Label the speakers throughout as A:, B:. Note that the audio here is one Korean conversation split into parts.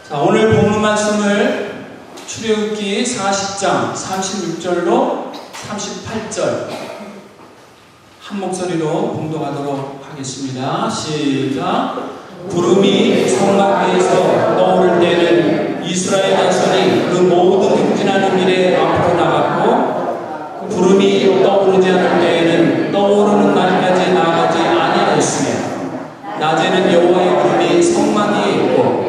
A: 자, 오늘 본문 말씀을 출애굽기 40장 36절로 38절 한 목소리로 봉독하도록 하겠습니다. 시작. 구름이 성막 위에서 떠오를 때는 이스라엘 자손이 그 모든 행진하는 일에 앞으로 나갔고, 구름이 떠오르지 않을 때에는 떠오르는 날까지 나가지 아니하였으며, 낮에는 여호와의 구름이 성막 위에 있고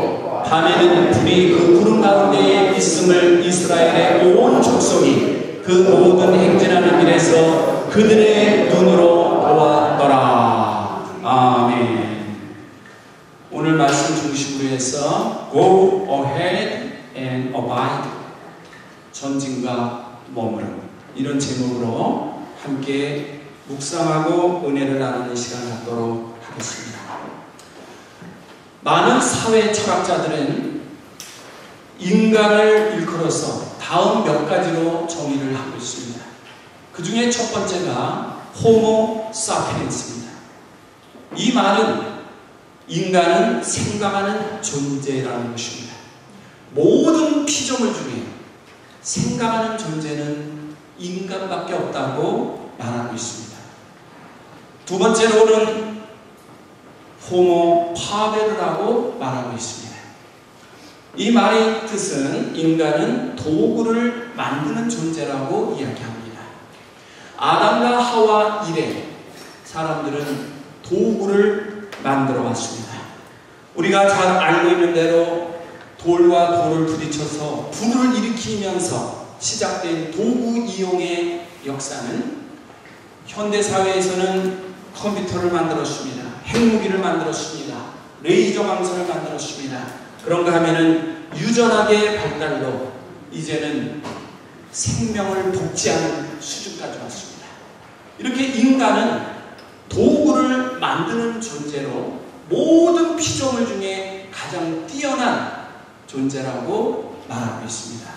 A: 밤에는 불이 그 구름 가운데에 있음을 이스라엘의 온 족속이 그 모든 행진하는 길에서 그들의 눈으로 보았더라. 아멘. 오늘 말씀 중심으로 해서 Go ahead and abide, 전진과 머무름, 이런 제목으로 함께 묵상하고 은혜를 나누는 시간 갖도록 하겠습니다. 많은 사회 철학자들은 인간을 일컬어서 다음 몇 가지로 정의를 하고 있습니다. 그 중에 첫 번째가 호모 사피엔스입니다. 이 말은 인간은 생각하는 존재라는 것입니다. 모든 피조물 중에 생각하는 존재는 인간밖에 없다고 말하고 있습니다. 두 번째로는 호모 파베르라고 말하고 있습니다. 이 말의 뜻은 인간은 도구를 만드는 존재라고 이야기합니다. 아담과 하와 이래 사람들은 도구를 만들어 왔습니다. 우리가 잘 알고 있는 대로 돌과 돌을 부딪혀서 불을 일으키면서 시작된 도구 이용의 역사는 현대사회에서는 컴퓨터를 만들었습니다. 핵무기를 만들었습니다. 레이저 방사를 만들었습니다. 그런가 하면은 유전학의 발달로 이제는 생명을 복제하는 수준까지 왔습니다. 이렇게 인간은 도구를 만드는 존재로 모든 피조물 중에 가장 뛰어난 존재라고 말하고 있습니다.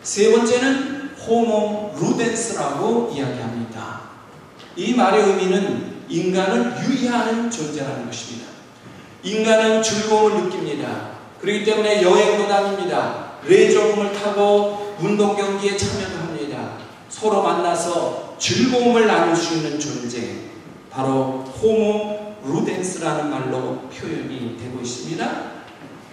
A: 세 번째는 호모 루덴스라고 이야기합니다. 이 말의 의미는 인간은 유의하는 존재라는 것입니다. 인간은 즐거움을 느낍니다. 그렇기 때문에 여행도 다닙니다. 레저공을 타고 운동 경기에 참여도 합니다. 서로 만나서 즐거움을 나눌 수 있는 존재, 바로 호모 루덴스라는 말로 표현이 되고 있습니다.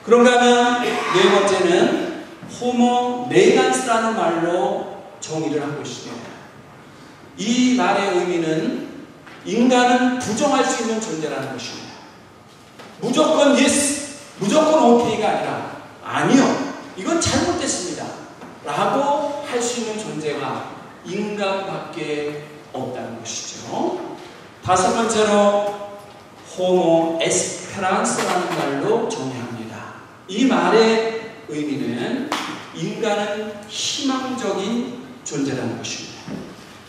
A: 그런가 하면 네 번째는 호모 네간스라는 말로 정의를 하고 있습니다. 이 말의 의미는 인간은 부정할 수 있는 존재라는 것입니다. 무조건 yes, 무조건 okay가 아니라 아니요, 이건 잘못됐습니다 라고 할 수 있는 존재가 인간밖에 없다는 것이죠. 다섯 번째로 호모 에스페란스라는 말로 정의합니다. 이 말의 의미는 인간은 희망적인 존재라는 것입니다.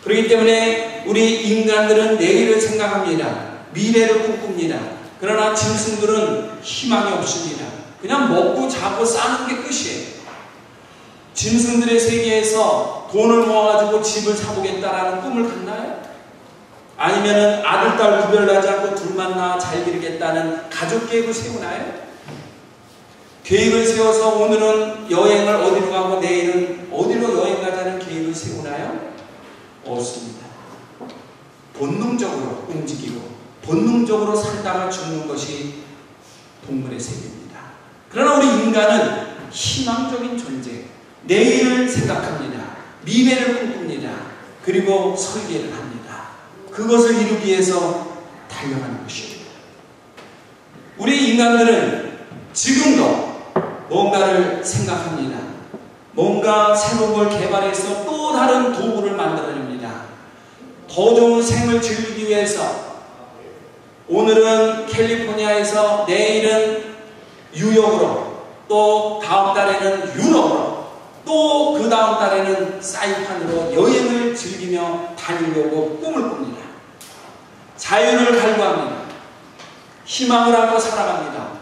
A: 그렇기 때문에 우리 인간들은 내일을 생각합니다. 미래를 꿈꿉니다. 그러나 짐승들은 희망이 없습니다. 그냥 먹고 자고 싸는 게 끝이에요. 짐승들의 세계에서 돈을 모아가지고 집을 사보겠다라는 꿈을 갖나요? 아니면 아들, 딸 구별하지 않고 둘만 낳아 잘 기르겠다는 가족 계획을 세우나요? 계획을 세워서 오늘은 여행을 어디로 가고 내일은 어디로 여행 가자는 계획을 세우나요? 없습니다. 본능적으로 움직이고 본능적으로 살다가 죽는 것이 동물의 세계입니다. 그러나 우리 인간은 희망적인 존재, 내일을 생각합니다. 미래를 꿈꿉니다. 그리고 설계를 합니다. 그것을 이루기 위해서 달려가는 것입니다. 우리 인간들은 지금도 뭔가를 생각합니다. 뭔가 새로운 걸 개발해서 또 다른 도구를 만들어냅니다. 더 좋은 생을 즐기기 위해서 오늘은 캘리포니아에서 내일은 뉴욕으로, 또 다음 달에는 유럽으로, 또 그 다음 달에는 사이판으로 여행을 즐기며 다니려고 꿈을 꿉니다. 자유를 갈구합니다. 희망을 하고 살아갑니다.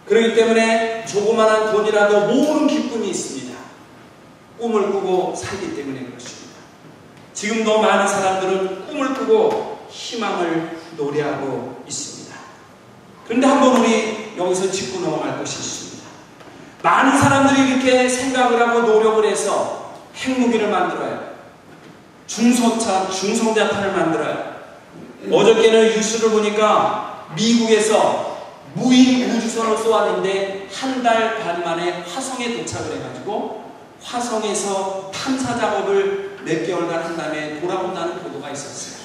A: 그렇기 때문에 조그마한 돈이라도 모으는 기쁨이 있습니다. 꿈을 꾸고 살기 때문에 그렇습니다. 지금도 많은 사람들은 꿈을 꾸고 희망을 노래하고 있습니다. 그런데 한번 우리 여기서 짚고 넘어갈 것이 있습니다. 많은 사람들이 이렇게 생각을 하고 노력을 해서 핵무기를 만들어요. 중성자탄을 만들어요. 어저께는 뉴스를 보니까 미국에서 무인 우주선을 쏘았는데 한 달 반 만에 화성에 도착을 해가지고 화성에서 탐사 작업을 몇 개월간 한 다음에 돌아온다는 보도가 있었어요.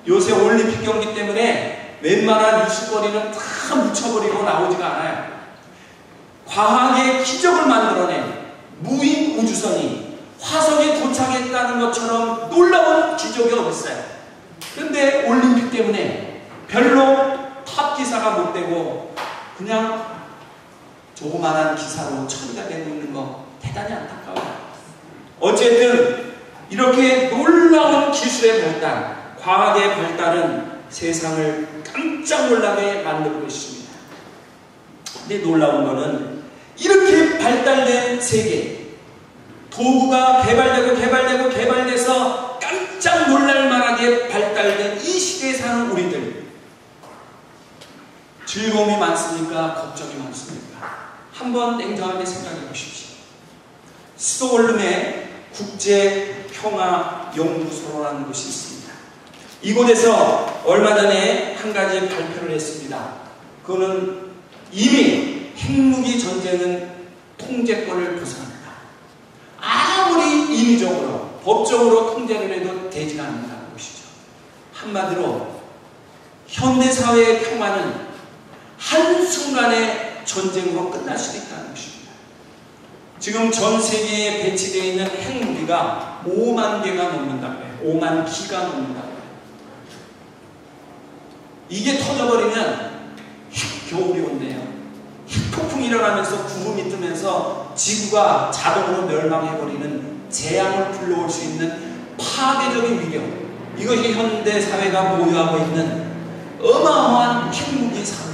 A: 요새 올림픽 경기 때문에 웬만한 뉴스거리는 다 묻혀버리고 나오지가 않아요. 과학의 기적을 만들어낸 무인 우주선이 화성에 도착했다는 것처럼 놀라운 기적이 어딨어요. 그런데 올림픽 때문에 별로 탑 기사가 못 되고 그냥 조그만한 기사로 처리가 되고 있는 거 대단히 안타까워요. 어쨌든 이렇게 놀라운 기술의 발달, 과학의 발달은 세상을 깜짝 놀라게 만들고 있습니다. 근데 놀라운 거는 이렇게 발달된 세계, 도구가 개발돼서 깜짝 놀랄 만하게 발달된 이 시대에 사는 우리들, 즐거움이 많습니까? 걱정이 많습니까? 한번 냉정하게 생각해 보십시오. 스톡홀름에 국제평화연구소라는 곳이 있습니다. 이곳에서 얼마 전에 한 가지 발표를 했습니다. 그거는 이미 핵무기 전쟁은 통제권을 부수합니다. 아무리 인위적으로 법적으로 통제를 해도 되지가 않는다는 것이죠. 한마디로 현대사회의 평화는 한순간에 전쟁으로 끝날 수도 있다는 것입니다. 지금 전 세계에 배치되어 있는 핵무기가 5만 개가 넘는다고 해요. 5만 기가 넘는다고 해요. 이게 터져버리면 핵겨울이 온대요. 핵폭풍이 일어나면서 구름이 뜨면서 지구가 자동으로 멸망해버리는 재앙을 불러올 수 있는 파괴적인 위력, 이것이 현대사회가 보유하고 있는 어마어마한 핵무기 사회예요.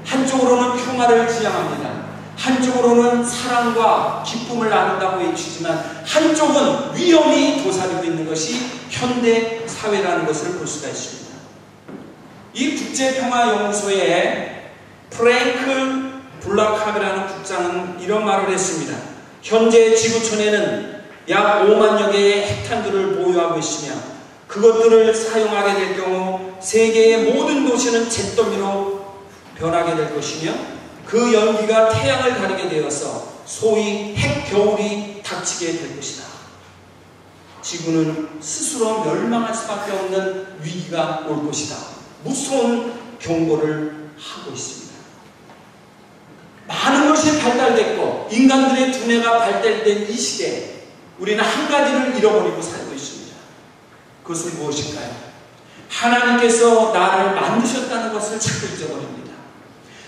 A: 한쪽으로는 평화를 지향합니다. 한쪽으로는 사랑과 기쁨을 나눈다고 외치지만 한쪽은 위험이 도사리고 있는 것이 현대사회라는 것을 볼 수가 있습니다. 이 국제평화연구소의 프랭크 블락합이라는 국장은 이런 말을 했습니다. 현재 지구촌에는 약 5만여 개의 핵탄두를 보유하고 있으며 그것들을 사용하게 될 경우 세계의 모든 도시는 잿더미로 변하게 될 것이며 그 연기가 태양을 가리게 되어서 소위 핵겨울이 닥치게 될 것이다. 지구는 스스로 멸망할 수밖에 없는 위기가 올 것이다. 무서운 경고를 하고 있습니다. 많은 것이 발달됐고 인간들의 두뇌가 발달된 이 시대에 우리는 한 가지를 잃어버리고 살고 있습니다. 그것은 무엇일까요? 하나님께서 나를 만드셨다는 것을 자꾸 잊어버립니다.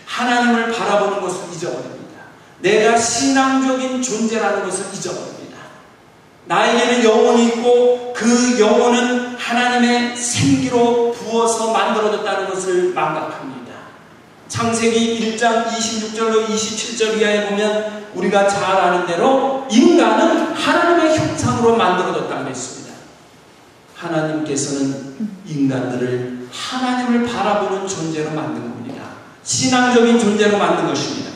A: 하나님을 바라보는 것을 잊어버립니다. 내가 신앙적인 존재라는 것을 잊어버립니다. 나에게는 영혼이 있고 그 영혼은 하나님의 생기로 부어서 만들어졌다는 것을 망각합니다. 창세기 1장 26절로 27절 이하에 보면 우리가 잘 아는 대로 인간은 하나님의 형상으로 만들어졌다고 했습니다. 하나님께서는 인간들을 하나님을 바라보는 존재로 만든 겁니다. 신앙적인 존재로 만든 것입니다.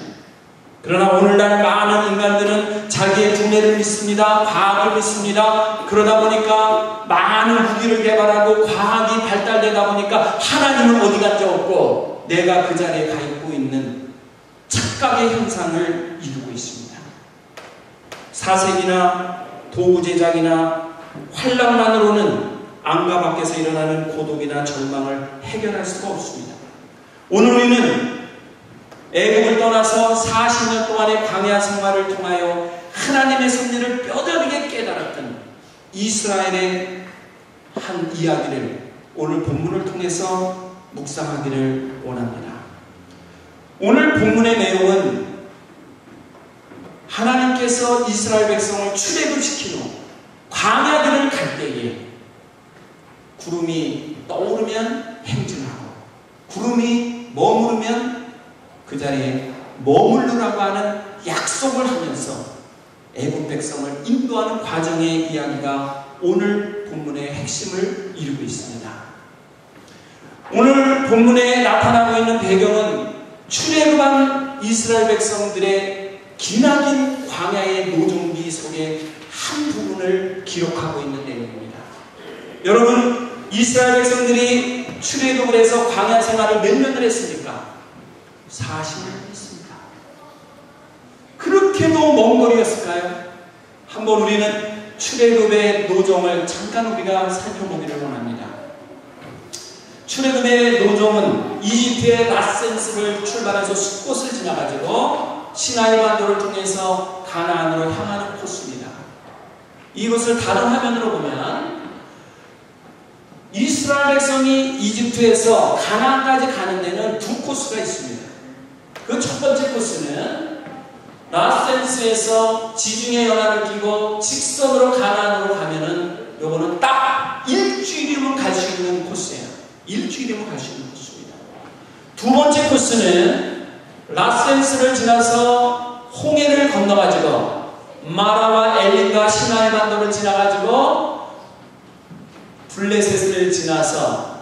A: 그러나 오늘날 많은 인간들은 자기의 두뇌를 믿습니다. 과학을 믿습니다. 그러다 보니까 많은 무기를 개발하고 과학이 발달되다 보니까 하나님은 어디 간지 없고 내가 그 자리에 가 있고 있는 착각의 현상을 이루고 있습니다. 사색이나 도구 제작이나 환락만으로는 안과 밖에서 일어나는 고독이나 절망을 해결할 수가 없습니다. 오늘 우리는 애국을 떠나서 40년 동안의 광야 생활을 통하여 하나님의 섭리를 뼈저리게 깨달았던 이스라엘의 한 이야기를 오늘 본문을 통해서 묵상하기를 원합니다. 오늘 본문의 내용은 하나님께서 이스라엘 백성을 출애굽 시킨 후 광야길을 갈 때에 구름이 떠오르면 행진하고 구름이 머무르면 그 자리에 머물르라고 하는 약속을 하면서 애국 백성을 인도하는 과정의 이야기가 오늘 본문의 핵심을 이루고 있습니다. 오늘 본문에 나타나고 있는 배경은 출애굽한 이스라엘 백성들의 기나긴 광야의 노종기 속에 한 부분을 기록하고 있는 내용입니다. 여러분, 이스라엘 백성들이 출애굽을 해서 광야 생활을 몇 년을 했습니까? 40년을 했습니다. 그렇게도 먼 거리였을까요? 한번 우리는 출애굽의 노정을 잠깐 우리가 살펴보기를 원합니다. 출애굽의 노정은 이집트의 라센스를 출발해서 숫곳을 지나가지고 시나이 반도를 통해서 가나안으로 향하는 코스입니다. 이것을 다른 화면으로 보면 이스라엘 백성이 이집트에서 가나안까지 가는 데는 두 코스가 있습니다. 그 첫 번째 코스는 라센스에서 지중해 연안을 끼고 직선으로 가나안으로 가면은 요거는 딱 일주일이면 갈 수 있는 코스예요. 일주일이면 갈 수 있는 코스입니다. 두 번째 코스는 라센스를 지나서 홍해를 건너가지고 마라와 엘린과 시나이 반도를 지나가지고 블레셋을 지나서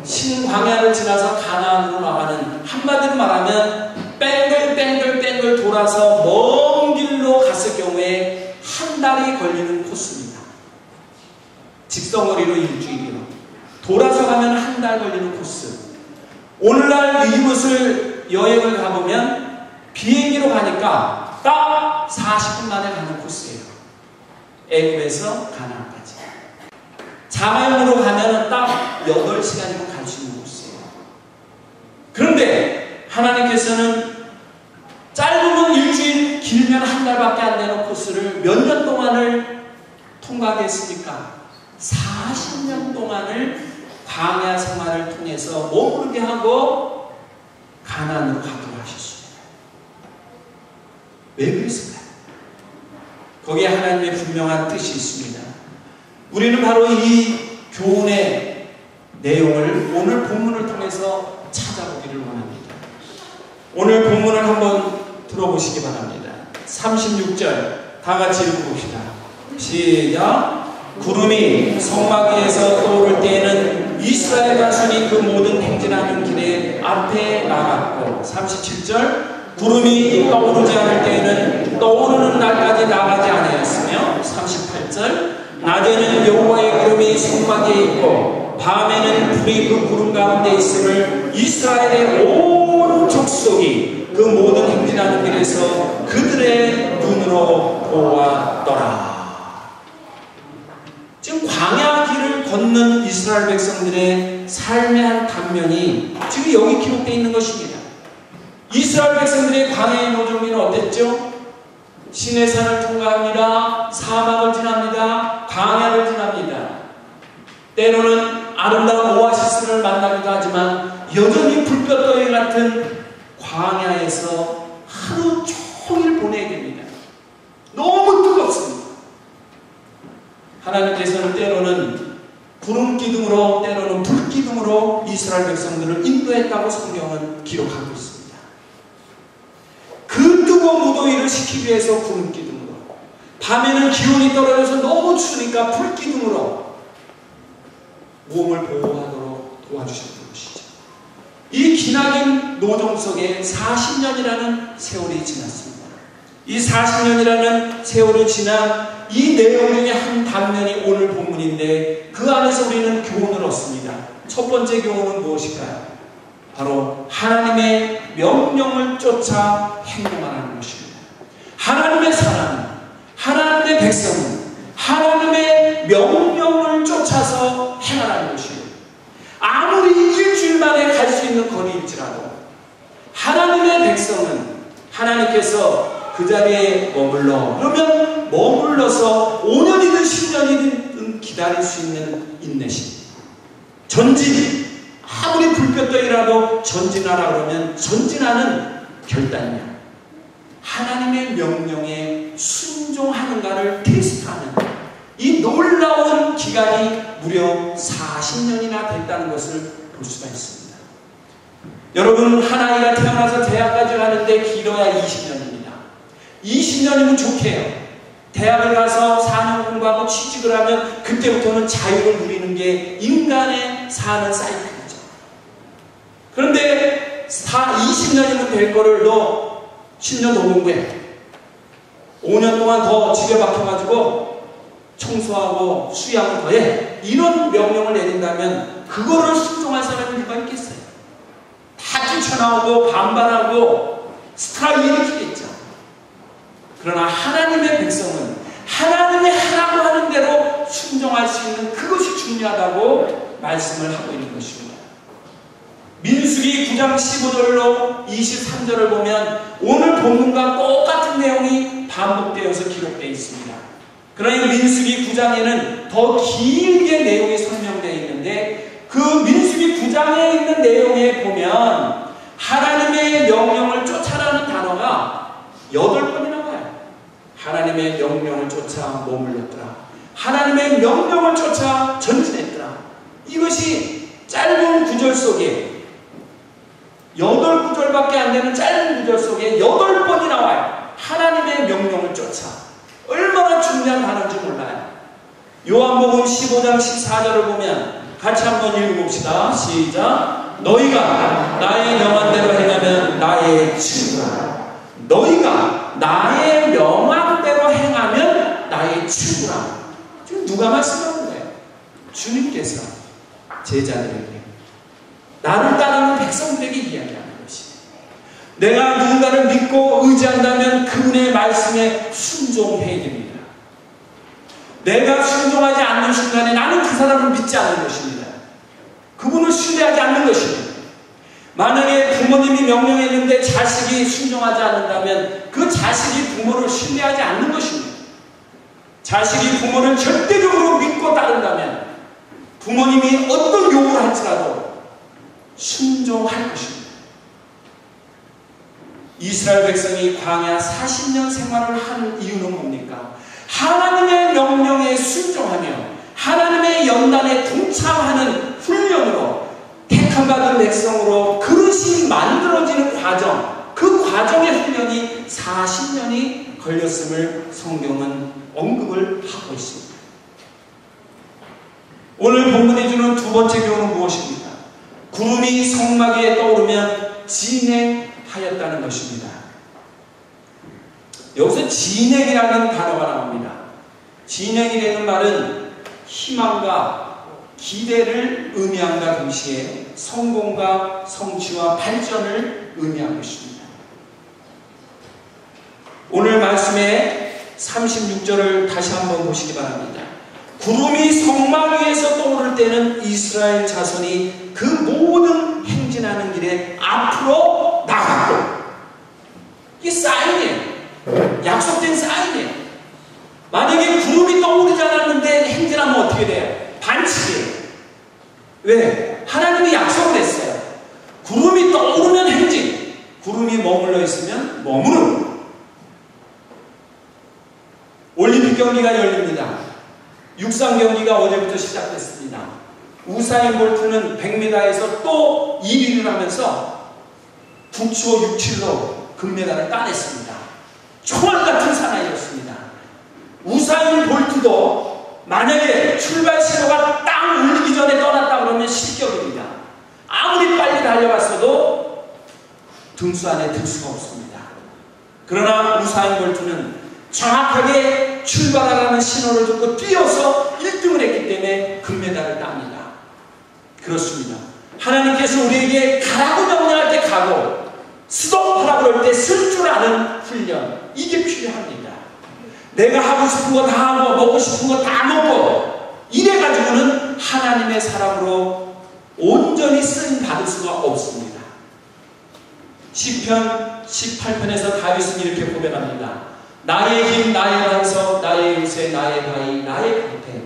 A: 신광야를 지나서 가나안으로 나가는, 한마디로 말하면 뺑글뺑글 돌아서 먼 길로 갔을 경우에 한 달이 걸리는 코스입니다. 직선거리로 일주일이요. 돌아서 가면 한 달 걸리는 코스. 오늘날 이곳을 여행을 가보면 비행기로 가니까 딱 40분 만에 가는 코스예요. 애굽에서 가나안까지. 자가용으로 가면 딱 8시간이면 갈 수 있는 코스예요. 그런데 하나님께서는 짧으면 일주일, 길면 한 달밖에 안 되는 코스를 몇 년 동안을 통과하게 했습니까? 40년 동안을 광야 생활을 통해서 머무르게 하고 가나안으로 가도록 하셨습니다. 왜 그랬을까요? 거기에 하나님의 분명한 뜻이 있습니다. 우리는 바로 이 교훈의 내용을 오늘 본문을 통해서 찾아보기를 원합니다. 오늘 본문을 한번 들어보시기 바랍니다. 36절 다 같이 읽어봅시다. 시작. 구름이 성막 위에서 떠오를 때에는 이스라엘 가수니 그 모든 행진하는 길에 앞에 나갔고, 37절 구름이 떠오르지 않을 때에는 떠오르는 날까지 나가지 아니하였으며, 38절 낮에는 여호와의 구름이 성막 위에 있고 밤에는 불이 그 구름 가운데 있음을 이스라엘의 온 족속이 그 모든 행진하는 길에서 그들의 눈으로 보았더라. 지금 광야 길을 걷는 이스라엘 백성들의 삶의 한 단면이 지금 여기 기록되어 있는 것입니다. 이스라엘 백성들의 광야의 노정기는 어땠죠? 시내산을 통과합니다. 사막을 지납니다. 광야를 지납니다. 때로는 아름다운 오아시스를 만나기도 하지만 여전히 불볕더위 같은 광야에서 하루 종일 보내야 됩니다. 너무 뜨겁습니다. 하나님께서는 때로는 구름 기둥으로, 때로는 불 기둥으로 이스라엘 백성들을 인도했다고 성경은 기록하고 있습니다. 그 뜨거운 무더위를 식히기 위해서 구름 기둥으로, 밤에는 기온이 떨어져서 너무 추우니까 불 기둥으로 몸을 보호하도록 도와주셨던 것이죠. 이 기나긴 노정 속에 40년이라는 세월이 지났습니다. 이 40년이라는 세월이 지난 이 내용 중에 한 단면이 오늘 본문인데 그 안에서 우리는 교훈을 얻습니다. 첫 번째 교훈은 무엇일까요? 바로 하나님의 명령을 쫓아 행동하는 것입니다. 하나님의 사람, 하나님의 백성은 하나님의 명령을 쫓아서 행하라는 것이에요. 아무리 일주일 만에 갈 수 있는 거리일지라도 하나님의 백성은 하나님께서 그 자리에 머물러, 그러면 머물러서 5년이든 10년이든 기다릴 수 있는 인내심, 전진, 아무리 불볕더위라도 전진하라 그러면 전진하는 결단력, 하나님의 명령에 순종하는가를 테스트하는 이 놀라운 기간이 무려 40년이나 됐다는 것을 볼 수가 있습니다. 여러분, 한 아이가 태어나서 대학까지 가는데 길어야 20년입니다. 20년이면 좋게요. 대학을 가서 4년 공부하고 취직을 하면 그때부터는 자유를 누리는 게 인간의 사는 사이클이죠. 그런데 20년이면 될 거를 너 10년 더 공부해. 5년 동안 더 집에 박혀가지고 청소하고 수양을 더해. 이런 명령을 내린다면 그거를 순종할 사람이 누가 있겠어요? 다 뛰쳐나오고 반발하고 스트라이크 일으키겠죠. 그러나 하나님의 백성은 하나님의 하라고 하는 대로 순종할 수 있는 그것이 중요하다고 말씀을 하고 있는 것입니다. 민수기 9장 15절로 23절을 보면 오늘 본문과 똑같은 내용이 반복되어서 기록되어 있습니다. 그러나 민수기 9장에는 더 길게 내용이 설명되어 있는데 그 민수기 9장에 있는 내용에 보면 하나님의 명령을 쫓아라는 단어가 8번이 나와요. 하나님의 명령을 쫓아 머물렀더라. 하나님의 명령을 쫓아 전진했더라. 이것이 짧은 구절 속에 8구절밖에 안 되는 짧은 구절 속에 8번이 나와요. 하나님의 명령을 쫓아. 얼마나 중요한 단어인지 몰라요. 요한복음 15장 14절을 보면 같이 한번 읽어봅시다. 시작. 너희가 나의 명한대로 행하면 나의 친구라. 너희가 나의 명함대로 행하면 나의 친구라. 지금 누가 말씀하는 거예요? 주님께서 제자들에게, 나를 따르는 백성들에게 이야기하는 것이, 내가 누군가를 믿고 의지한다면 그분의 말씀에 순종해야 됩니다. 내가 순종하지 않는 순간에 나는 그 사람을 믿지 않는 것입니다. 그분을 신뢰하지 않는 것입니다. 만약에 부모님이 명령했는데 자식이 순종하지 않는다면 그 자식이 부모를 신뢰하지 않는 것입니다. 자식이 부모를 절대적으로 믿고 따른다면 부모님이 어떤 요구를 할지라도 순종할 것입니다. 이스라엘 백성이 광야 40년 생활을 하는 이유는 뭡니까? 하나님의 명령에 순종하며 하나님의 연단에 동참하는 훈련으로 택함받은 백성으로 그릇이 만들어지는 과정, 그 과정의 훈련이 40년이 걸렸음을 성경은 언급을 하고 있습니다. 오늘 본문이 주는 두 번째 교훈은 무엇입니까? 구름이 성막 위에 떠오르면 진행하였다는 것입니다. 여기서 진행이라는 단어가 나옵니다. 진행이라는 말은 희망과 기대를 의미함과 동시에 성공과 성취와 발전을 의미하고 있습니다. 오늘 말씀의 36절을 다시 한번 보시기 바랍니다. 구름이 성막 위에서 떠오를 때는 이스라엘 자손이 그 모든 행진하는 길에 앞으로 나갔고, 이게 사인이에요. 약속된 사인이에요. 만약에 구름이 떠오르지 않았는데 행진하면 어떻게 돼요? 반칙이에요. 왜? 하나님이 약속을 했어요. 구름이 떠오르면 행진, 구름이 머물러 있으면 머무름. 올림픽 경기가 열립니다. 육상 경기가 어제부터 시작됐습니다. 우사인 볼트는 100m에서 또 1위를 하면서 9초 67로 금메달을 따냈습니다. 총알 같은 사나이였습니다. 우사인 볼트도 만약에 출발 신호가 딱 울리기 전에 떠났다 그러면 실격입니다. 아무리 빨리 달려갔어도 등수 안에 들 수가 없습니다. 그러나 우사인 볼트는 정확하게 출발하라는 신호를 듣고 뛰어서 1등을 했기 때문에 금메달을 땁니다. 그렇습니다. 하나님께서 우리에게 가라고 명령할 때 가고 스톱하라고 할 때 쓸 줄 아는 훈련, 이게 필요합니다. 내가 하고 싶은 거 다 하고 먹고 싶은 거 다 먹고 이래가지고는 하나님의 사람으로 온전히 쓰임 받을 수가 없습니다. 시편 18편에서 다윗은 이렇게 고백합니다. 나의 힘, 나의 반석, 나의 요새, 나의 바위, 나의 강태,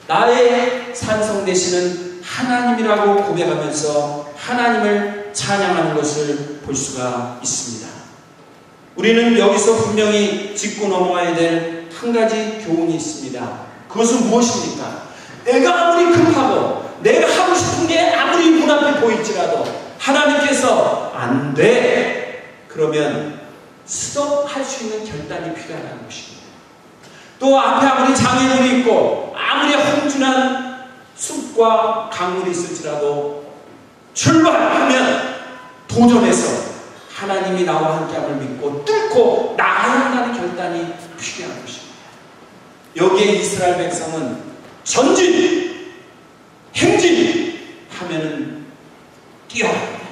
A: 나의 산성 되시는 하나님이라고 고백하면서 하나님을 찬양하는 것을 볼 수가 있습니다. 우리는 여기서 분명히 짚고 넘어가야 될 한 가지 교훈이 있습니다. 그것은 무엇입니까? 내가 아무리 급하고 내가 하고 싶은 게 아무리 눈앞에 보일지라도 하나님께서 안 돼! 그러면 스톱할 수 있는 결단이 필요하다는 것입니다. 또 앞에 아무리 장애물이 있고 아무리 험준한 숲과 강물이 있을지라도 출발하면 도전해서 하나님이 나와 함께함을 믿고 뚫고 나아야 한다는 결단이 필요합니다. 여기에 이스라엘 백성은 전진, 행진 하면은 뛰어갑니다.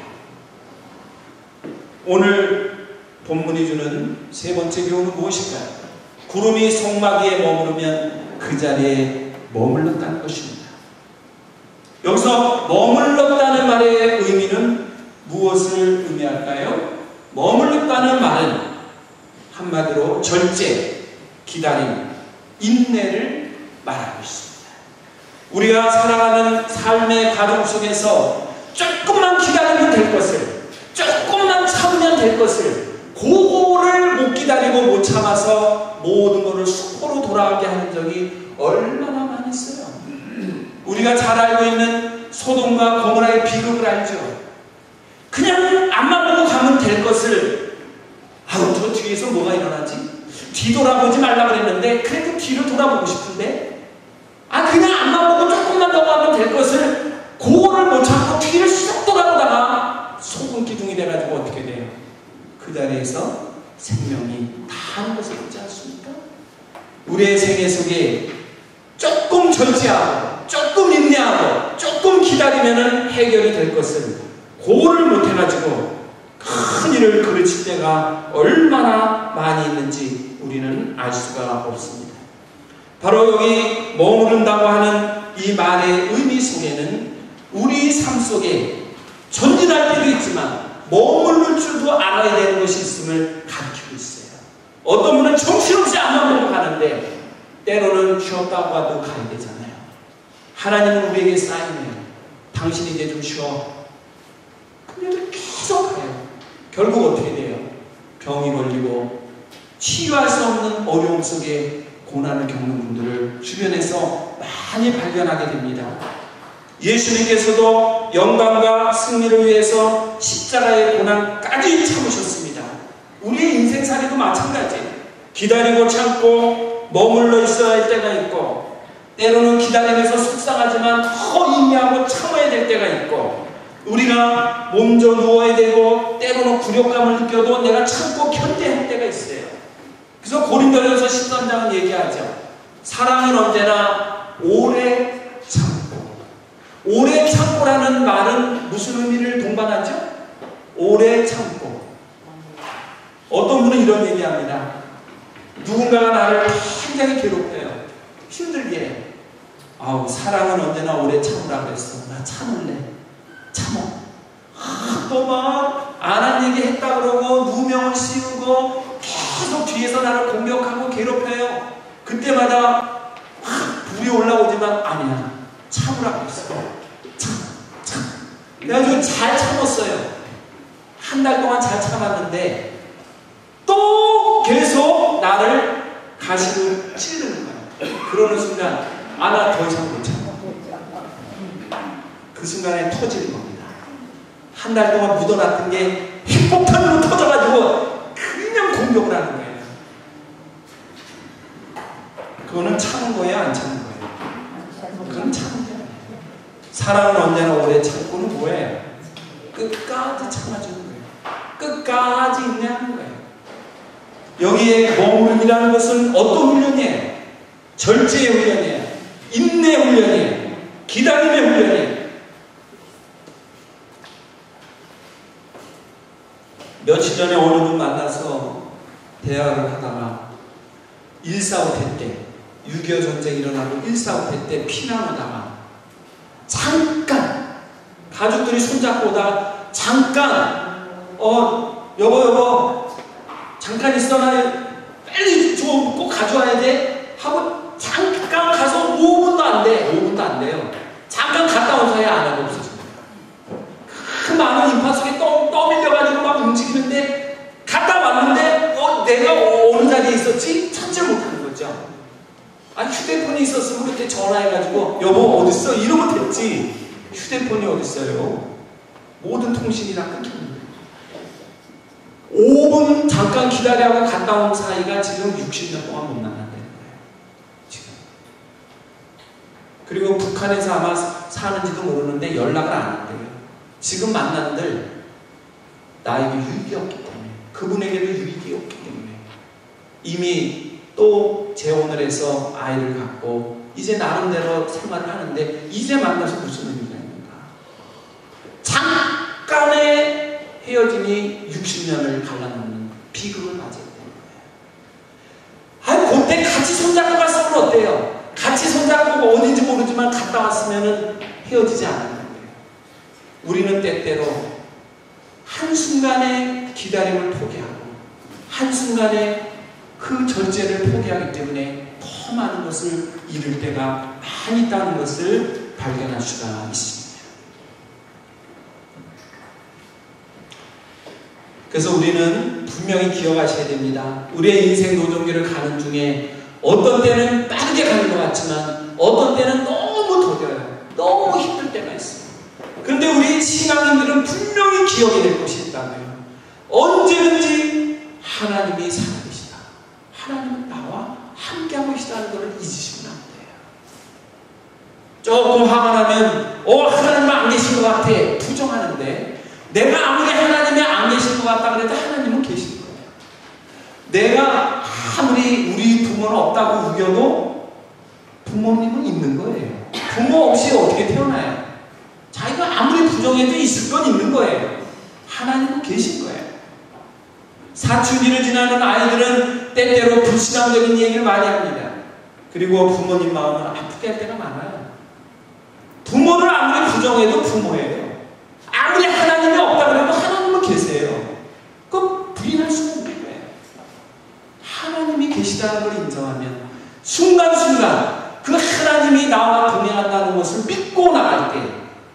A: 오늘 본문이 주는 세 번째 교훈은 무엇일까요? 구름이 성막 위에 머무르면 그 자리에 머물렀다는 것입니다. 여기서 머물렀다는 말의 의미는 무엇을 의미할까요? 머물렀다는 말은 한마디로 절제, 기다림, 인내를 말하고 있습니다. 우리가 살아가는 삶의 과정 속에서 조금만 기다리면 될 것을, 조금만 참으면 될 것을, 그거를 못 기다리고 못 참아서 모든 것을 수포로 돌아가게 하는 적이 얼마나 많이 있어요. 우리가 잘 알고 있는 소돔과 고모라의 비극을 알죠. 그냥 앞만 보고 가면 될 것을, 아우 저 뒤에서 뭐가 일어나지? 뒤돌아보지 말라 그랬는데 그래도 뒤를 돌아보고 싶은데, 그냥 앞만 보고 조금만 더 가면 될 것을 그거를 못 참고 뒤를 쑥 돌아보다가 소금 기둥이 돼가지고 어떻게 돼요? 그 자리에서 생명이 다하는 것을 보지 않습니까? 우리의 생애 속에 조금 절제하고 조금 인내하고 조금 기다리면 해결이 될 것을 그거를 못해가지고 큰 일을 그르칠 때가 얼마나 많이 있는지 우리는 알 수가 없습니다. 바로 여기 머무른다고 하는 이 말의 의미 속에는 우리 삶 속에 전진할 때도 있지만 머무를 줄도 알아야 되는 것이 있음을 가르치고 있어요. 어떤 분은 정신없이 앞만 보고 가는데 때로는 쉬었다고 하도 가야 되잖아요. 하나님은 우리에게 쌓이네요. 당신이 이제 좀 쉬어. 근데 계속 가요. 결국 어떻게 돼요? 병이 걸리고 치유할 수 없는 어려움 속에 고난을 겪는 분들을 주변에서 많이 발견하게 됩니다. 예수님께서도 영광과 승리를 위해서 십자가의 고난까지 참으셨습니다. 우리의 인생살이도 마찬가지예요. 기다리고 참고 머물러 있어야 할 때가 있고, 때로는 기다리면서 속상하지만 더 인내하고 참아야 될 때가 있고, 우리가 몸져 누워야 되고 때로는 굴욕감을 느껴도 내가 참고 견뎌야 할 때가 있어요. 그래서 고린도전서 13장은 얘기하죠. 사랑은 언제나 오래 참고. 오래 참고라는 말은 무슨 의미를 동반하죠? 오래 참고. 어떤 분은 이런 얘기합니다. 누군가가 나를 굉장히 괴롭혀요. 힘들게. 사랑은 언제나 오래 참으라 그랬어. 나 참을래. 참어. 또 막 안 한 얘기 했다 그러고 누명을 씌우고 계속 뒤에서 나를 공격하고 괴롭혀요. 그때마다 불이 올라오지만 아니야. 참으라 그랬어. 참. 그래가지고 잘 참았어요. 한 달 동안 잘 참았는데 또 계속 나를 가시로 찌르는 거야. 그러는 순간 나 더 이상 못 참아. 그 순간에 터지는 겁니다. 한 달 동안 묻어놨던 게 핵폭탄으로 터져가지고 그냥 공격을 하는 거예요. 그거는 참은 거예요, 안 참은 거예요? 그건 참은 거예요. 사랑은 언제나 오래 참고는 뭐예요? 끝까지 참아주는 거예요. 끝까지 인내하는 거예요. 여기에 머무름이라는 것은 어떤 훈련이에요? 절제의 훈련이에요. 인내 훈련이에요. 기다림의 훈련이에요. 며칠 전에 어느 분 만나서 대화를 하다가 1.4.5 때 6.25 전쟁이 일어나고 1.4.5 때 피난 오다가 잠깐 가족들이 손잡고 오다가 잠깐 여보 잠깐 있어. 나 빨리 좀 꼭 가져와야 돼 하고 잠깐 가서 5분도 안 돼요. 잠깐 갔다 온 사이에 아내가 없어집니다. 그 많은 인파 속에 떠밀려가지고 막 움직이는데 갔다 왔는데 내가 어느 자리에 있었지? 찾지 못하는 거죠. 휴대폰이 있었으면 그때 전화해가지고 여보 어딨어? 이러면 됐지. 휴대폰이 어딨어요? 모든 통신이 다 끊깁니다. 5분 잠깐 기다려하고 갔다 온 사이가 지금 60년 동안 못 만난다는 거예요. 지금. 그리고 북한에서 아마 사는지도 모르는데 연락을 안 한대요. 지금 만난들 나에게 유익이 없기 때문에, 그분에게도 유익이 없기 때문에 이미 또 또 재혼을 해서 아이를 갖고 이제 나름대로 생활을 하는데 이제 만나서 무슨 의미가 있는가? 잠깐의 헤어짐이 60년을 갈라놓는 비극을 맞이했다는 거예요. 그때 같이 손잡고 갔으면 어때요? 같이 손잡고 어딘지 모르지만 갔다 왔으면 헤어지지 않는 거예요. 우리는 때때로 한순간의 기다림을 포기하고 한순간에 그 절제를 포기하기 때문에 더 많은 것을 잃을 때가 많이 있다는 것을 발견할 수가 있습니다. 그래서 우리는 분명히 기억하셔야 됩니다. 우리의 인생 노정기를 가는 중에 어떤 때는 빠르게 가는 것 같지만 어떤 때는 너무 더뎌요. 너무 힘들 때가 있어요. 그런데 우리 신앙인들은 분명히 기억해야 될 것이 있다고요. 언제든지 하나님이 살아계시다. 하나님은 나와 함께하고 계시다는 것을 잊으시면 안 돼요. 조금 화가 나면 하나님은 안 계신 것 같아 부정하는데 내가 아무리 하나님이 안 계신 것 같다 그래도 하나님은 계신 거예요. 내가 아무리 우리 부모는 없다고 우겨도 부모님은 있는 거예요. 부모 없이 어떻게 태어나요? 자기가 아무리 부정해도 있을 건 있는 거예요. 하나님은 계신 거예요. 사춘기를 지나는 아이들은 때때로 불신앙적인 얘기를 많이 합니다. 그리고 부모님 마음은 아프게 할 때가 많아요. 부모를 아무리 부정해도 부모예요. 아무리 하나님이 없다 그래도 하나님은 계세요. 그거 부인할 수가 없는 거예요. 하나님이 계시다는 걸 인정하면 순간순간 그 하나님이 나와 동행한다는 것을 믿고 나갈 때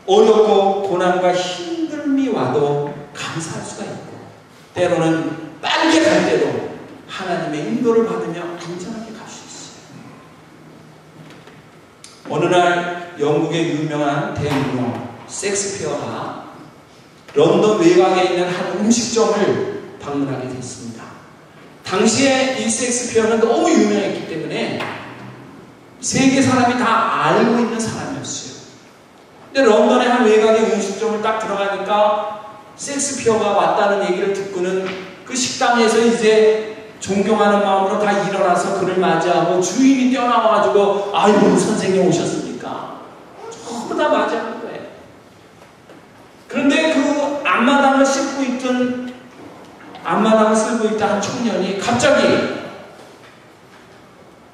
A: 어렵고 고난과 힘듦이 와도 감사할 수가 있고 때로는 빠르게 갈 때도 하나님의 인도를 받으며 안전하게 갈 수 있어요. 어느 날 영국의 유명한 대문호 셰익스피어가 런던 외곽에 있는 한 음식점을 방문하게 됐습니다. 당시에 이 셰익스피어는 너무 유명했기 때문에 세계 사람이 다 알고 있는 사람이었어요. 근데 런던의 한 외곽의 음식점을 딱 들어가니까 셰익스피어가 왔다는 얘기를 듣고는 그 식당에서 이제 존경하는 마음으로 다 일어나서 그를 맞이하고 주인이 뛰어나와가지고 아이고 선생님 오셨습니까? 전부 다 맞이하는 거예요. 그런데 그 앞마당을 쓸고 있던 한 청년이 갑자기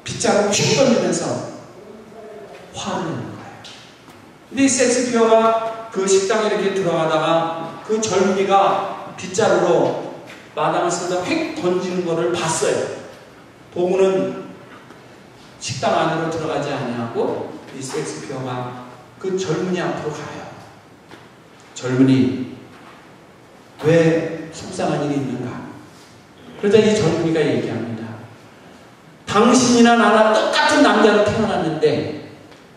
A: 빗자루 휙 던지면서 화를 내는 거예요. 근데 셰익스피어가 그 식당에 이렇게 들어가다가 그 젊은이가 빗자루로 마당을 쓰다 휙 던지는 것을 봤어요. 보고는 식당 안으로 들어가지 아니하고 이 셰익스피어가 그 젊은이 앞으로 가요. 젊은이, 왜 속상한 일이 있는가? 그러자 이 젊은이가 얘기합니다. 당신이나 나나 똑같은 남자로 태어났는데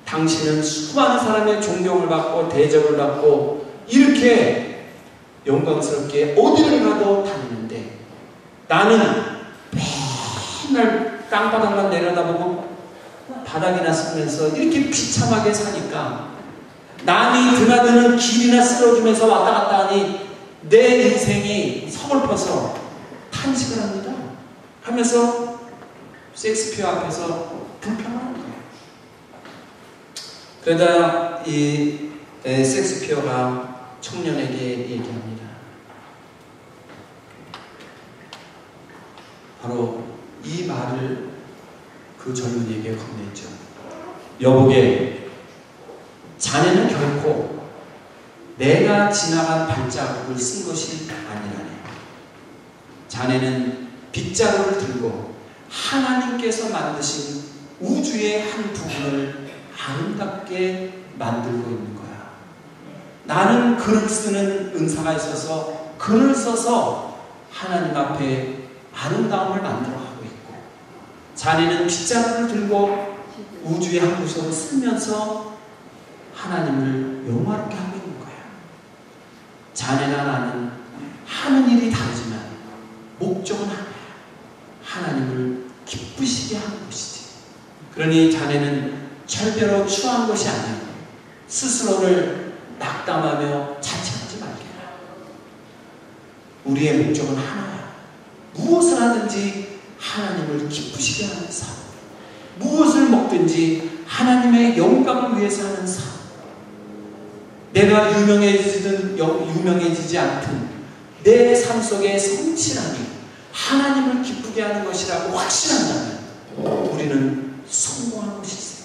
A: 당신은 수많은 사람의 존경을 받고 대접을 받고 이렇게 영광스럽게 어디를 가도 다니는데 나는 맨날 땅바닥만 내려다보고 바닥이나 쓰면서 이렇게 비참하게 사니까 남이 드나드는 길이나 쓸어주면서 왔다 갔다 하니 내 인생이 서글퍼서 탄식을 합니다. 하면서 셰익스피어 앞에서 불평하는 거예요. 그러다 이 셰익스피어가 청년에게 얘기합니다. 바로 이 말을 그 젊은이에게 건넸죠. 여보게, 자네는 결코 내가 지나간 발자국을 쓴 것이 아니라네. 자네는 빗자루를 들고 하나님께서 만드신 우주의 한 부분을 아름답게 만들고 있는 거야. 나는 글을 쓰는 은사가 있어서 글을 써서 하나님 앞에 아름다움을 만들어가고 있고, 자네는 빗자루를 들고 우주의 한 구석을 쓰면서 하나님을 영화롭게 하고 있는 거야. 자네나 나는 하는 일이 다르지만 목적은 하나야. 하나님을 기쁘시게 하는 것이지. 그러니 자네는 절대로 추한 것이 아니야. 스스로를 낙담하며 자책하지 말게라. 우리의 목적은 하나야. 무엇을 하든지 하나님을 기쁘시게 하는 삶, 무엇을 먹든지 하나님의 영광을 위해서 하는 삶, 내가 유명해지든 유명해지지 않든 내 삶 속의 성실함이 하나님을 기쁘게 하는 것이라고 확신한다면 우리는 성공한 것이지.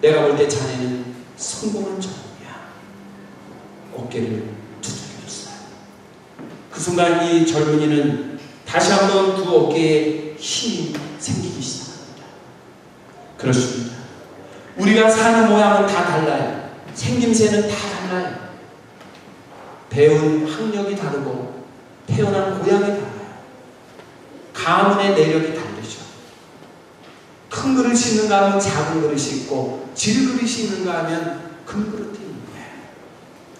A: 내가 볼 때 자네는 성공한 젊은이야. 어깨를 두드려줬어요. 그 순간 이 젊은이는 다시 한번 두 어깨에 힘이 생기기 시작합니다. 그렇습니다. 우리가 사는 모양은 다 달라요. 생김새는 다 달라요. 배운 학력이 다르고 태어난 고향이 달라요. 가문의 내력이 다르죠. 큰 그릇이 있는가 하면 작은 그릇이 있고 질그릇이 있는가 하면 큰 그릇이 있는 거예요.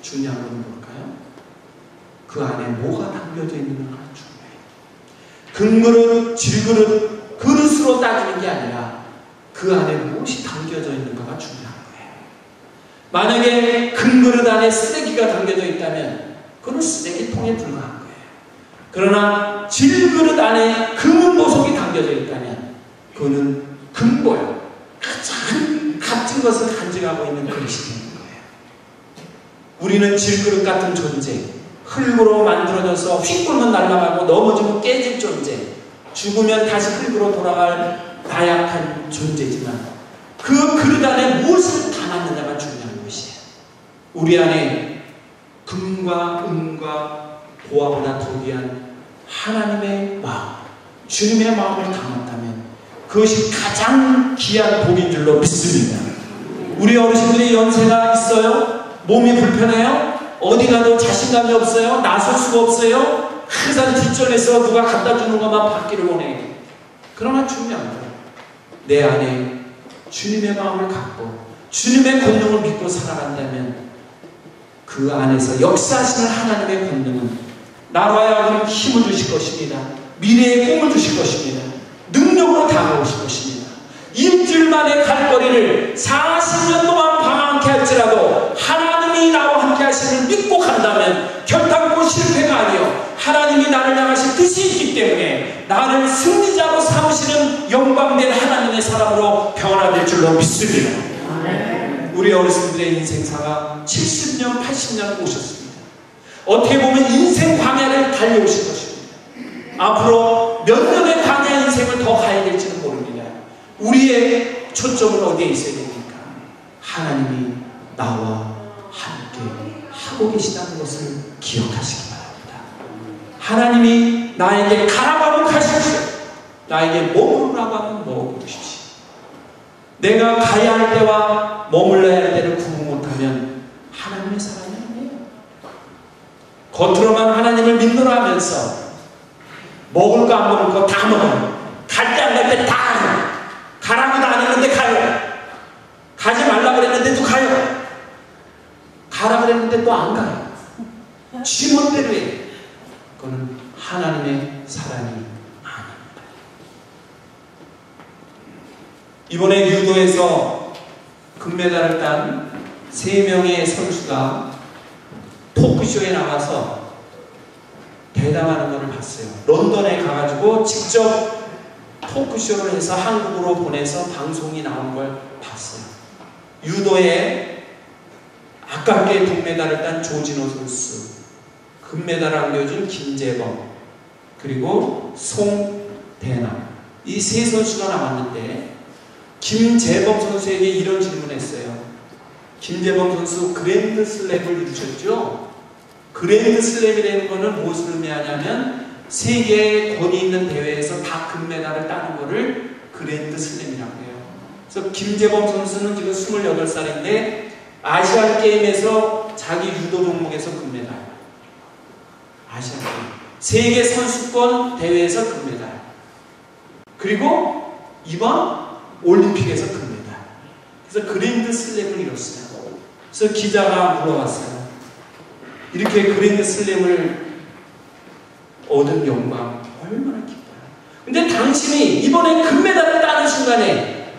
A: 중요한 건 뭘까요? 그 안에 뭐가 담겨져 있는가가 중요해요. 큰 그릇, 질그릇, 그릇으로 따지는 게 아니라 그 안에 무엇이 담겨져 있는가가 중요한 거예요. 만약에 큰 그릇 안에 쓰레기가 담겨져 있다면 그건 쓰레기통에 불과한 거예요. 그러나 질그릇 안에 금은 보석이 담겨져 있다면 그거는 금고요. 가장 값진 것을 간직하고 있는 그릇이 되는 거예요. 우리는 질그릇 같은 존재, 흙으로 만들어져서 휙불면 날아가고 넘어지면 깨질 존재, 죽으면 다시 흙으로 돌아갈 나약한 존재지만 그 그릇 안에 무엇을 담았느냐가 중요한 것이에요. 우리 안에 금과 은과 보화보다 더 귀한 하나님의 마음, 주님의 마음을 담았다면 그것이 가장 귀한 복인 줄로 믿습니다. 우리 어르신들이 연세가 있어요? 몸이 불편해요? 어디 가도 자신감이 없어요? 나설 수가 없어요? 항상 뒷전에서 누가 갖다 주는 것만 받기를 원해요. 그러나 중요한 건 내 안에 주님의 마음을 갖고 주님의 권능을 믿고 살아간다면 그 안에서 역사하시는 하나님의 권능은 나로 하여금 힘을 주실 것입니다. 미래의 꿈을 주실 것입니다. 능력으로 다가오실 것입니다. 일주일 만에 갈 거리를 40년 동안 방황케 할지라도 하나님이 나와 함께 하심을 믿고 간다면 결단코 실패가 아니요 하나님이 나를 향하실 뜻이 있기 때문에 나를 승리자로 삼으시는 영광된 하나님의 사람으로 변화될 줄로 믿습니다. 우리 어르신들의 인생사가 70년, 80년 오셨습니다. 어떻게 보면 인생 광야를 달려오실 것입니다. 앞으로 몇 년의 광야 인생을 더 가야 될지는 모릅니다. 우리의 초점은 어디에 있어야 됩니까? 하나님이 나와 함께 하고 계시다는 것을 기억하시기 바랍니다. 하나님이 나에게 가라고 하면 가십시오. 나에게 머무르라고 하면 머무르십시오. 내가 가야 할 때와 머물러야 할 때를 구분 못하면 하나님의 사람이 아니에요. 겉으로만 하나님을 믿노라 하면서 먹을 거 안 먹을 거 다 먹어요. 갈 때 안 갈 때 다 가요. 가라고도 안 했는데 가요. 가지 말라고 그랬는데 또 가요. 가라 그랬는데 또 안 가요. 지멋대로 해요. 그거는 하나님의 사람이 아닙니다. 이번에 유도에서 금메달을 딴 3명의 선수가 토크쇼에 나가서 대담하는 것을 봤어요. 런던에 가가지고 직접 토크쇼를 해서 한국으로 보내서 방송이 나온 걸 봤어요. 유도에 아깝게 동메달을 딴 조진호 선수, 금메달을 안겨준 김재범, 그리고 송대남, 이 세 선수가 나왔는데 김재범 선수에게 이런 질문을 했어요. 김재범 선수 그랜드 슬램을 이루셨죠? 그랜드 슬램이라는 것은 무엇을 의미하냐면 세계에 권위 있는 대회에서 다 금메달을 따는 것을 그랜드 슬램이라고 해요. 그래서 김재범 선수는 지금 28살인데 아시안 게임에서 자기 유도 종목에서 금메달, 아시안 게임, 세계 선수권 대회에서 금메달, 그리고 이번 올림픽에서 금메달. 그래서 그랜드 슬램을 이뤘어요. 그래서 기자가 물어봤어요. 이렇게 그랜드 슬램을 얻은 영광 얼마나 기뻐요. 근데 당신이 이번에 금메달을 따는 순간에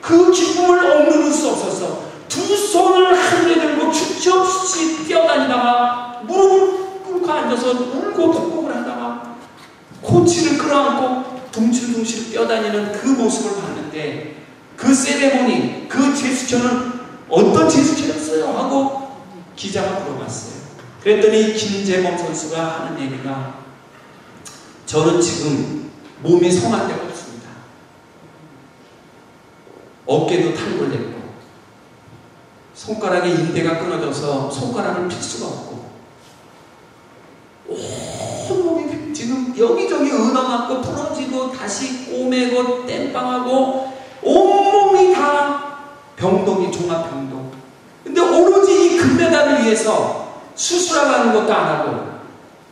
A: 그 기쁨을 억누를 수 없어서 두 손을 하늘에 들고 주저없이 뛰어다니다가 무릎을 꿇고 앉아서 울고 통곡을 하다가 코치를 끌어안고 둥실둥실 뛰어다니는 그 모습을 봤는데 그 세레모니, 그 제스처는 어떤 제스처였어요? 하고 기자가 물어봤어요. 그랬더니 김재범 선수가 하는 얘기가 저는 지금 몸이 성한 데가 없습니다. 어깨도 탈골됐고 손가락에 인대가 끊어져서 손가락을 필 수가 없고 온몸이 지금 여기저기 은어맞고 부러지고 다시 꼬매고 땜빵하고 온몸이 다 병동이 종합병동. 근데 오로지 이 금메달을 위해서 수술하는 것도 안 하고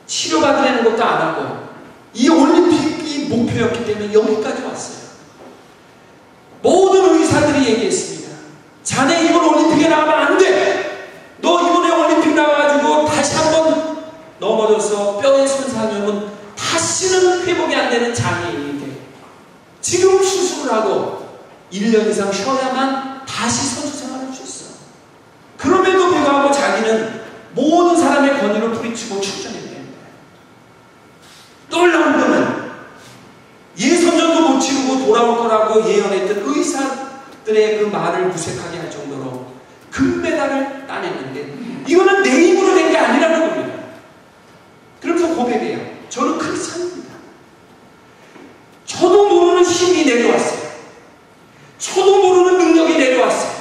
A: 치료받으려는 것도 안 하고 이 올림픽이 목표였기 때문에 여기까지 왔어요. 모든 의사들이 얘기했습니다. 자네 이번 올림픽에 나가면 안 돼. 너 이번에 올림픽 나와가지고 다시 한번 넘어져서 뼈에 손상이 오면 다시는 회복이 안 되는 장애인이 돼. 지금 수술을 하고 1년 이상 쉬어야만 다시 선수 생활을 할 수 있어. 그럼에도 불구하고 자기는 모든 사람의 권위를 부리치고 출전했대요. 놀라운 거는 예선전도 못 치르고 돌아올 거라고 예언했던 의사들의 그 말을 무색하게 할 정도로 금메달을 따냈는데 이거는 내 힘으로 된 게 아니라는 겁니다. 그러면서 고백해요. 저는 크리스찬입니다. 저도 모르는 힘이 내려왔어요. 저도 모르는 능력이 내려왔어요.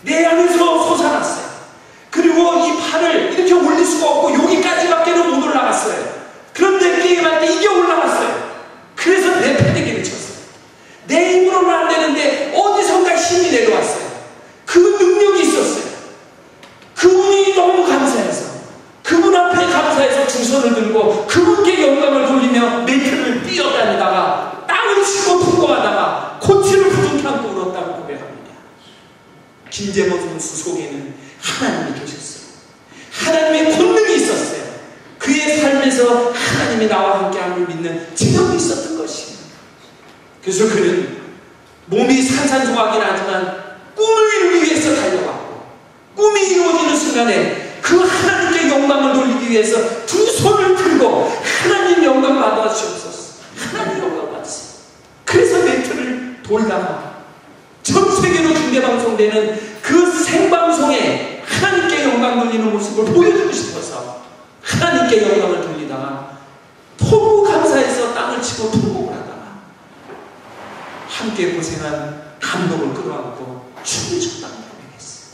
A: 내 안에서 솟아났어요. 그리고 이 팔을 이렇게 올릴 수가 없고 여기까지밖에는 못 올라갔어요. 그런데 게임할 때 이게 올라갔어요. 그래서 내 패대기를 쳤어요. 내 힘으로는 안 되는데 어디선가 힘이 내려왔어요. 그 능력이 있었어요. 그분이 너무 감사해서 그분 앞에 감사해서 두 손을 들고 그분께 영광을 돌리며 매트를 뛰어다니다가 땅을 치고 풍고하다가 코치를 부둥켜 안고 울었다고 고백합니다. 김재범 선수 속에는 하나님이 계셨어요. 하나님의 권능이 있었어요. 그의 삶에서 하나님이 나와 함께함을 믿는 지점이 있었던 것이에요. 그래서 그는 몸이 산산조각이 나지만 꿈을 이루기 위해서 달려갔고 꿈이 이루어지는 순간에 그 하나님께 영광을 돌리기 위해서 두 손을 들고 하나님 영광 받아주셨었어. 하나님 영광 받았어요. 그래서 매트를 돌다가 전 세계로 중계방송되는 그 생방송에 하나님께 영광 돌리는 모습을 보여주고 싶어서 하나님께 영광을 돌리다가 너무 감사해서 땅을 치고 통곡을 하다가 함께 고생한 감독을 끌어안고 춤을 췄다고 고백했어요.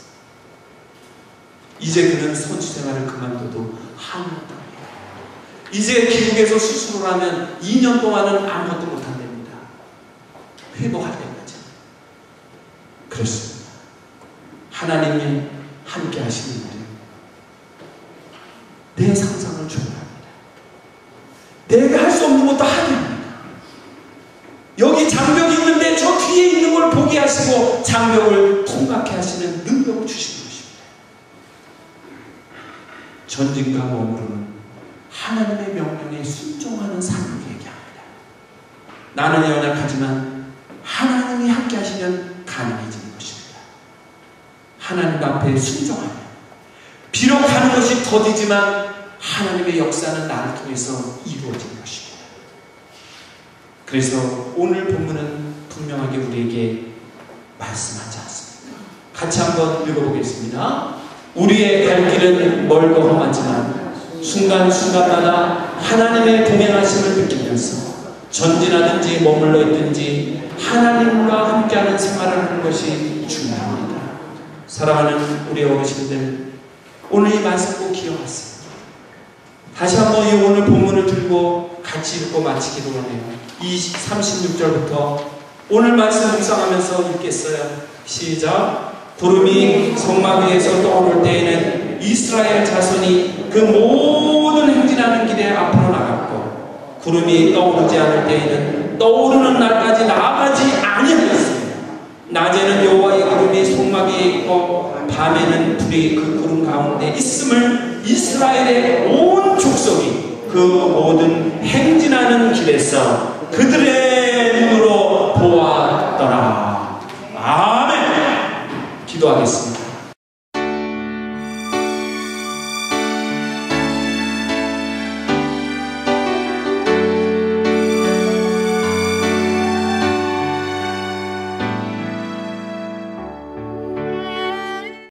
A: 이제 그는 선수 생활을 그만둬도 한없답니다. 이제 기국에서 수술을 하면 2년 동안은 아무것도 못한답니다. 회복할 때까지. 그렇습니다. 하나님이 함께 하시는 일은 내 상상을 초월합니다. 내가 할 수 없는 것도 하게 합니다. 여기 장벽이 있는데 저 뒤에 있는 걸 보게 하시고 장벽을 통과케 하시는 능력을 주시는 것입니다. 전진과 머무르는 하나님의 명령에 순종하는 삶을 얘기합니다. 나는 연약하지만 하나님이 함께 하시면 가능해지는 것입니다. 하나님 앞에 순종하며 비록 하는 것이 더디지만 하나님의 역사는 나를 통해서 이루어지는 것입니다. 그래서 오늘 본문은 분명하게 우리에게 말씀하지 않습니다. 같이 한번 읽어보겠습니다. 우리의 갈 길은 멀고 험하지만 순간순간마다 하나님의 동행하심을 느끼면서 전진하든지 머물러 있든지 하나님과 함께하는 생활을 하는 것이 중요합니다. 사랑하는 우리 어르신들, 오늘 이 말씀 꼭 기억하세요. 다시 한번 이 오늘 본문을 들고 같이 읽고 마치기로 하네요. 36절부터 오늘 말씀 묵상하면서 읽겠어요. 시작. 구름이 성막 위에서 떠오를 때에는 이스라엘 자손이 그 모든 행진하는 길에 앞으로 나갔고 구름이 떠오르지 않을 때에는 떠오르는 날까지 나아가지 아니하였습니다. 낮에는 여호와의 구름이 성막 위에 있고 밤에는 불이 그 구름 가운데 있음을 이스라엘의 온 족속이 그 모든 행진하는 길에서 그들의 눈으로 보았더라. 아멘. 기도하겠습니다.